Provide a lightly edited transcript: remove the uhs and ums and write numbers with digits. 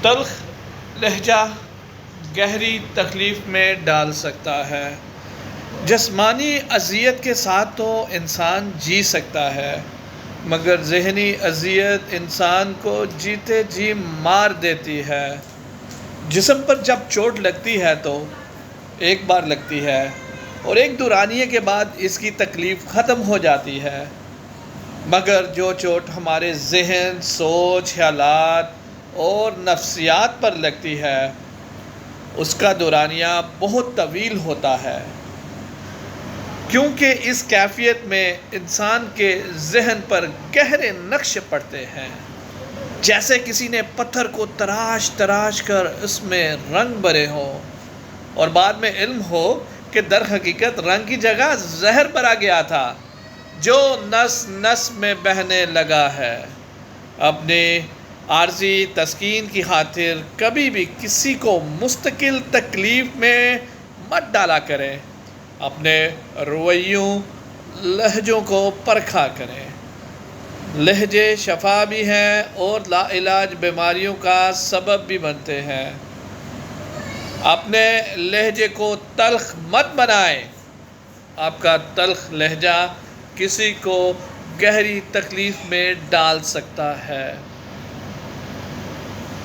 تلخ لہجہ گہری تکلیف میں ڈال سکتا ہے۔ جسمانی اذیت کے ساتھ تو انسان جی سکتا ہے، مگر ذہنی اذیت انسان کو جیتے جی مار دیتی ہے۔ جسم پر جب چوٹ لگتی ہے تو ایک بار لگتی ہے اور ایک دورانیے کے بعد اس کی تکلیف ختم ہو جاتی ہے، مگر جو چوٹ ہمارے ذہن، سوچ، خیالات اور نفسیات پر لگتی ہے اس کا دورانیہ بہت طویل ہوتا ہے، کیونکہ اس کیفیت میں انسان کے ذہن پر گہرے نقش پڑتے ہیں، جیسے کسی نے پتھر کو تراش تراش کر اس میں رنگ بھرے ہوں اور بعد میں علم ہو کہ در حقیقت رنگ کی جگہ زہر بھرا گیا تھا جو نس نس میں بہنے لگا ہے۔ اپنی عارضی تسکین کی خاطر کبھی بھی کسی کو مستقل تکلیف میں مت ڈالا کریں، اپنے رویوں، لہجوں کو پرکھا کریں۔ لہجے شفا بھی ہیں اور لا علاج بیماریوں کا سبب بھی بنتے ہیں۔ اپنے لہجے کو تلخ مت بنائیں، آپ کا تلخ لہجہ کسی کو گہری تکلیف میں ڈال سکتا ہے۔